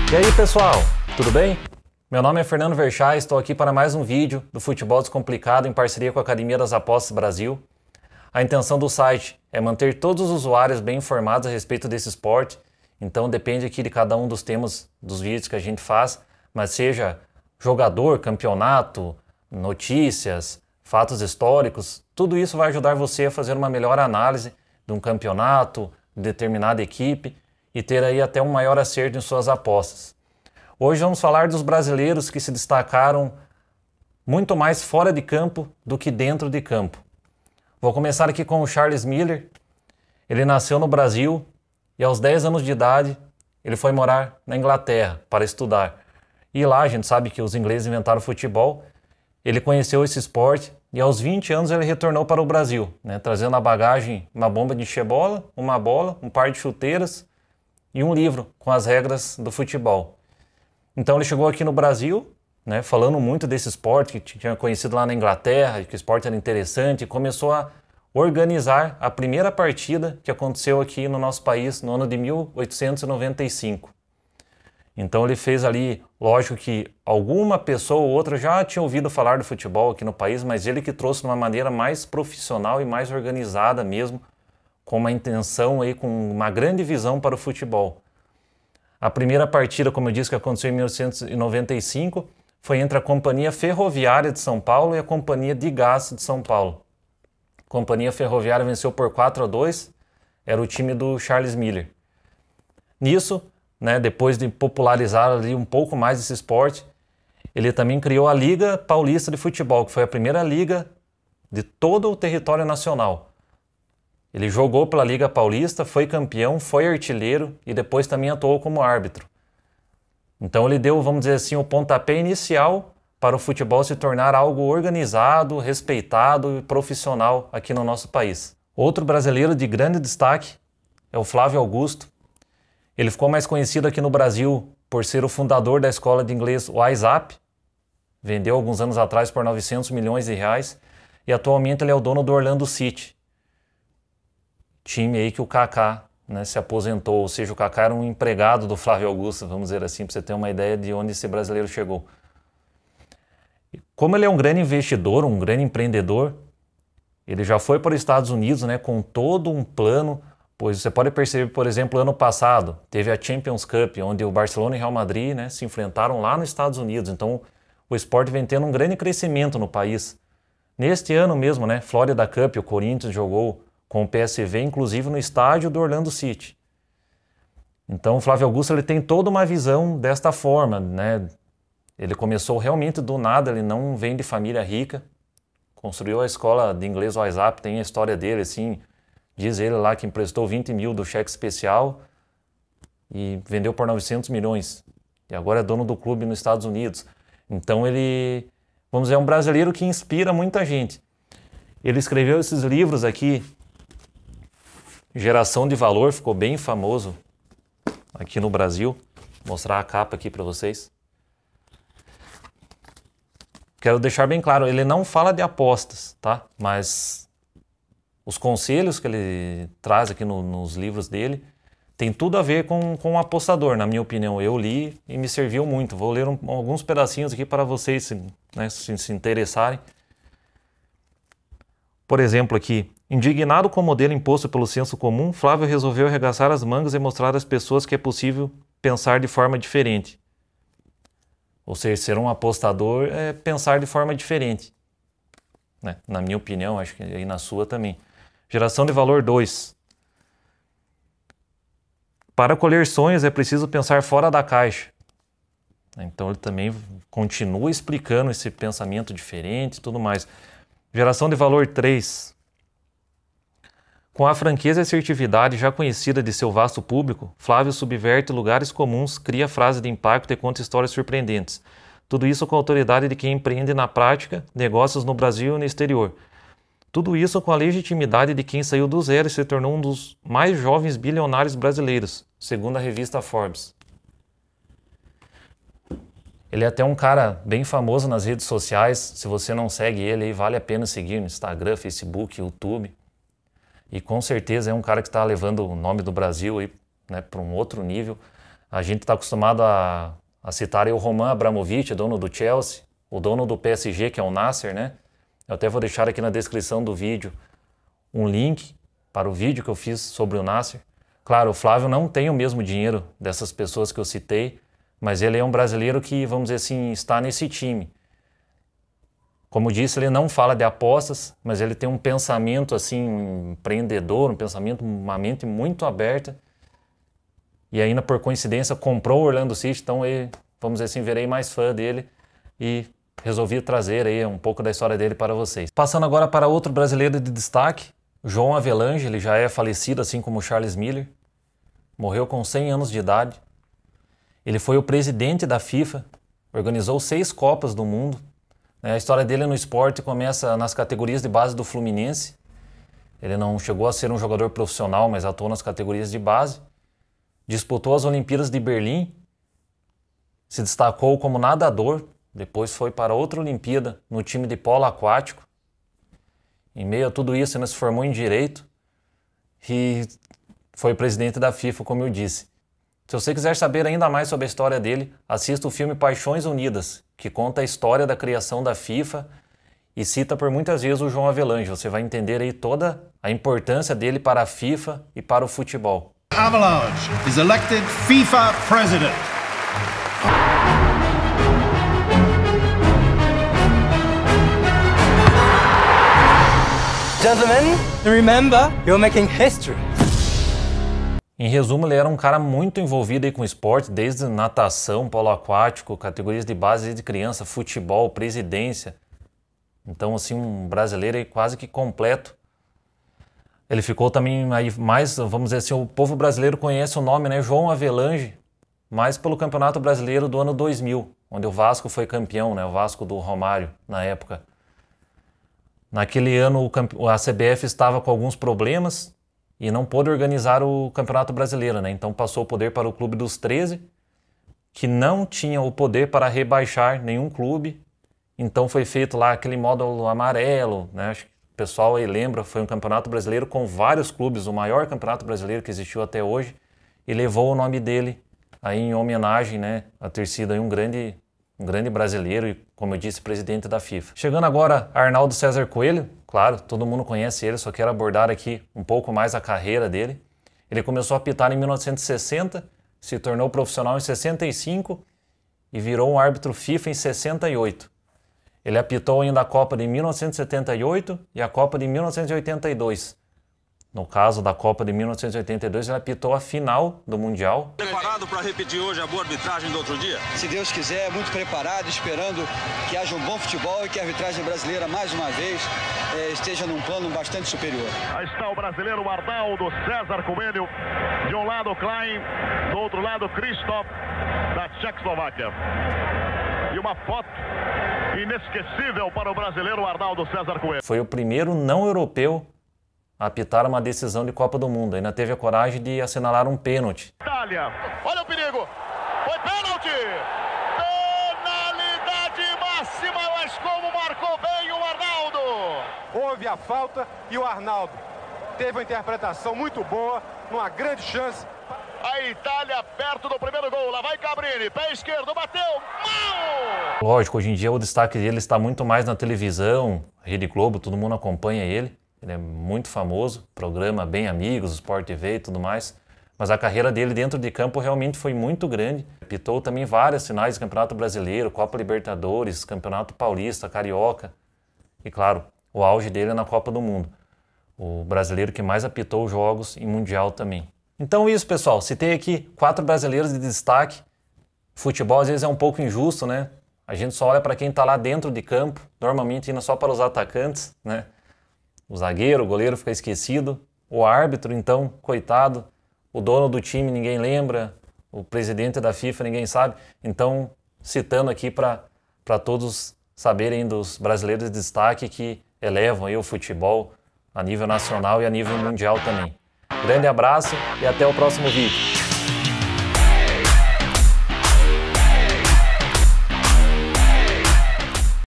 E aí pessoal, tudo bem? Meu nome é Fernando Verchay, estou aqui para mais um vídeo do Futebol Descomplicado em parceria com a Academia das Apostas Brasil. A intenção do site é manter todos os usuários bem informados a respeito desse esporte, então depende aqui de cada um dos temas dos vídeos que a gente faz, mas seja jogador, campeonato, notícias, fatos históricos, tudo isso vai ajudar você a fazer uma melhor análise de um campeonato, de determinada equipe e ter aí até um maior acerto em suas apostas. Hoje vamos falar dos brasileiros que se destacaram muito mais fora de campo do que dentro de campo. Vou começar aqui com o Charles Miller. Ele nasceu no Brasil e aos 10 anos de idade ele foi morar na Inglaterra para estudar. E lá a gente sabe que os ingleses inventaram o futebol. Ele conheceu esse esporte e aos 20 anos ele retornou para o Brasil, trazendo na bagagem uma bomba de chebola, uma bola, um par de chuteiras e um livro com as regras do futebol. Então ele chegou aqui no Brasil, falando muito desse esporte, que tinha conhecido lá na Inglaterra, que o esporte era interessante, e começou a organizar a primeira partida que aconteceu aqui no nosso país no ano de 1895. Então ele fez ali, lógico que alguma pessoa ou outra já tinha ouvido falar do futebol aqui no país, mas ele que trouxe de uma maneira mais profissional e mais organizada mesmo, com uma intenção aí, com uma grande visão para o futebol. A primeira partida, como eu disse, que aconteceu em 1895, foi entre a Companhia Ferroviária de São Paulo e a Companhia de Gás de São Paulo. A Companhia Ferroviária venceu por 4-2, era o time do Charles Miller. Nisso, depois de popularizar ali um pouco mais esse esporte, ele também criou a Liga Paulista de Futebol, que foi a primeira liga de todo o território nacional. Ele jogou pela Liga Paulista, foi campeão, foi artilheiro e depois também atuou como árbitro. Então ele deu, vamos dizer assim, o pontapé inicial para o futebol se tornar algo organizado, respeitado e profissional aqui no nosso país. Outro brasileiro de grande destaque é o Flávio Augusto. Ele ficou mais conhecido aqui no Brasil por ser o fundador da escola de inglês WhatsApp. Vendeu alguns anos atrás por 900 milhões de reais e atualmente ele é o dono do Orlando City. Time aí que o Kaká se aposentou, ou seja, o Kaká era um empregado do Flávio Augusto, vamos dizer assim, para você ter uma ideia de onde esse brasileiro chegou. Como ele é um grande investidor, um grande empreendedor, ele já foi para os Estados Unidos com todo um plano, pois você pode perceber, por exemplo, ano passado, teve a Champions Cup, onde o Barcelona e o Real Madrid se enfrentaram lá nos Estados Unidos, então o esporte vem tendo um grande crescimento no país. Neste ano mesmo, Florida Cup, o Corinthians jogou com o PSV, inclusive no estádio do Orlando City. Então o Flávio Augusto ele tem toda uma visão desta forma, Ele começou realmente do nada, ele não vem de família rica, construiu a escola de inglês WhatsApp, tem a história dele, assim, diz ele lá que emprestou 20 mil do cheque especial e vendeu por 900 milhões. E agora é dono do clube nos Estados Unidos. Então ele, vamos dizer, é um brasileiro que inspira muita gente. Ele escreveu esses livros aqui, Geração de Valor, ficou bem famoso aqui no Brasil. Vou mostrar a capa aqui para vocês. Quero deixar bem claro, ele não fala de apostas, tá? Mas os conselhos que ele traz aqui nos livros dele tem tudo a ver com o apostador, na minha opinião. Eu li e me serviu muito. Vou ler alguns pedacinhos aqui para vocês se interessarem. Por exemplo aqui, indignado com o modelo imposto pelo senso comum, Flávio resolveu arregaçar as mangas e mostrar às pessoas que é possível pensar de forma diferente. Ou seja, ser um apostador é pensar de forma diferente. Na minha opinião, acho que aí na sua também. Geração de Valor 2. Para colher sonhos é preciso pensar fora da caixa. Então ele também continua explicando esse pensamento diferente e tudo mais. Geração de Valor 3. Com a franqueza e assertividade já conhecida de seu vasto público, Flávio subverte lugares comuns, cria frases de impacto e conta histórias surpreendentes. Tudo isso com a autoridade de quem empreende na prática negócios no Brasil e no exterior. Tudo isso com a legitimidade de quem saiu do zero e se tornou um dos mais jovens bilionários brasileiros, segundo a revista Forbes. Ele é até um cara bem famoso nas redes sociais. Se você não segue ele, aí vale a pena seguir no Instagram, Facebook, YouTube. E com certeza é um cara que está levando o nome do Brasil para um outro nível. A gente está acostumado a citar aí o Roman Abramovich, dono do Chelsea, o dono do PSG, que é o Nasser, né? Eu até vou deixar aqui na descrição do vídeo um link para o vídeo que eu fiz sobre o Nasser. Claro, o Flávio não tem o mesmo dinheiro dessas pessoas que eu citei, mas ele é um brasileiro que, vamos dizer assim, está nesse time. Como disse, ele não fala de apostas, mas ele tem um pensamento assim, empreendedor, um pensamento, uma mente muito aberta. E ainda por coincidência comprou o Orlando City, então ele, vamos dizer assim, virei mais fã dele e resolvi trazer aí um pouco da história dele para vocês. Passando agora para outro brasileiro de destaque, João Avelange. Ele já é falecido, assim como Charles Miller. Morreu com 100 anos de idade. Ele foi o presidente da FIFA, organizou 6 Copas do Mundo. A história dele no esporte começa nas categorias de base do Fluminense. Ele não chegou a ser um jogador profissional, mas atuou nas categorias de base. Disputou as Olimpíadas de Berlim, se destacou como nadador, depois foi para outra Olimpíada no time de polo aquático. Em meio a tudo isso, ele se formou em Direito e foi presidente da FIFA, como eu disse. Se você quiser saber ainda mais sobre a história dele, assista o filme Paixões Unidas, que conta a história da criação da FIFA e cita por muitas vezes o João Avelange. Você vai entender aí toda a importância dele para a FIFA e para o futebol. Avalanche is elected FIFA president. Gentlemen, remember, you're making history. Em resumo, ele era um cara muito envolvido aí com esporte, desde natação, polo aquático, categorias de base desde criança, futebol, presidência. Então, assim, um brasileiro aí quase que completo. Ele ficou também aí mais, vamos dizer assim, o povo brasileiro conhece o nome, né, João Avelange, mais pelo Campeonato Brasileiro do ano 2000, onde o Vasco foi campeão, né, o Vasco do Romário, na época. Naquele ano a CBF estava com alguns problemas e não pôde organizar o Campeonato Brasileiro, né? Então passou o poder para o Clube dos 13, que não tinha o poder para rebaixar nenhum clube. Então foi feito lá aquele módulo amarelo, né? Acho que o pessoal aí lembra, foi um Campeonato Brasileiro com vários clubes, o maior Campeonato Brasileiro que existiu até hoje, e levou o nome dele aí em homenagem, né, a ter sido aí um grande brasileiro e, como eu disse, presidente da FIFA. Chegando agora a Arnaldo César Coelho, claro, todo mundo conhece ele, só quero abordar aqui um pouco mais a carreira dele. Ele começou a apitar em 1960, se tornou profissional em 65 e virou um árbitro FIFA em 68. Ele apitou ainda a Copa de 1978 e a Copa de 1982. No caso da Copa de 1982, ele apitou a final do Mundial. Preparado para repetir hoje a boa arbitragem do outro dia? Se Deus quiser, muito preparado, esperando que haja um bom futebol e que a arbitragem brasileira, mais uma vez, esteja num plano bastante superior. Aí está o brasileiro Arnaldo César Coelho, de um lado Klein, do outro lado Krzysztof, da Tchecoslováquia. E uma foto inesquecível para o brasileiro Arnaldo César Coelho. Foi o primeiro não europeu a apitar uma decisão de Copa do Mundo. Ainda teve a coragem de assinalar um pênalti. Itália, olha o perigo, foi pênalti! Penalidade máxima, mas como marcou bem o Arnaldo! Houve a falta e o Arnaldo teve uma interpretação muito boa, uma grande chance. A Itália perto do primeiro gol, lá vai Cabrini, pé esquerdo, bateu, mal! Lógico, hoje em dia o destaque dele está muito mais na televisão, Rede Globo, todo mundo acompanha ele. Ele é muito famoso, programa Bem Amigos, Sport TV e tudo mais. Mas a carreira dele dentro de campo realmente foi muito grande. Apitou também várias finais de Campeonato Brasileiro, Copa Libertadores, Campeonato Paulista, Carioca. E claro, o auge dele é na Copa do Mundo. O brasileiro que mais apitou jogos em Mundial também. Então é isso, pessoal. Citei aqui 4 brasileiros de destaque. Futebol às vezes é um pouco injusto, né? A gente só olha para quem está lá dentro de campo, normalmente indo só para os atacantes, né? O zagueiro, o goleiro fica esquecido. O árbitro, então, coitado. O dono do time ninguém lembra. O presidente da FIFA ninguém sabe. Então, citando aqui para todos saberem dos brasileiros de destaque que elevam aí o futebol a nível nacional e a nível mundial também. Grande abraço e até o próximo vídeo.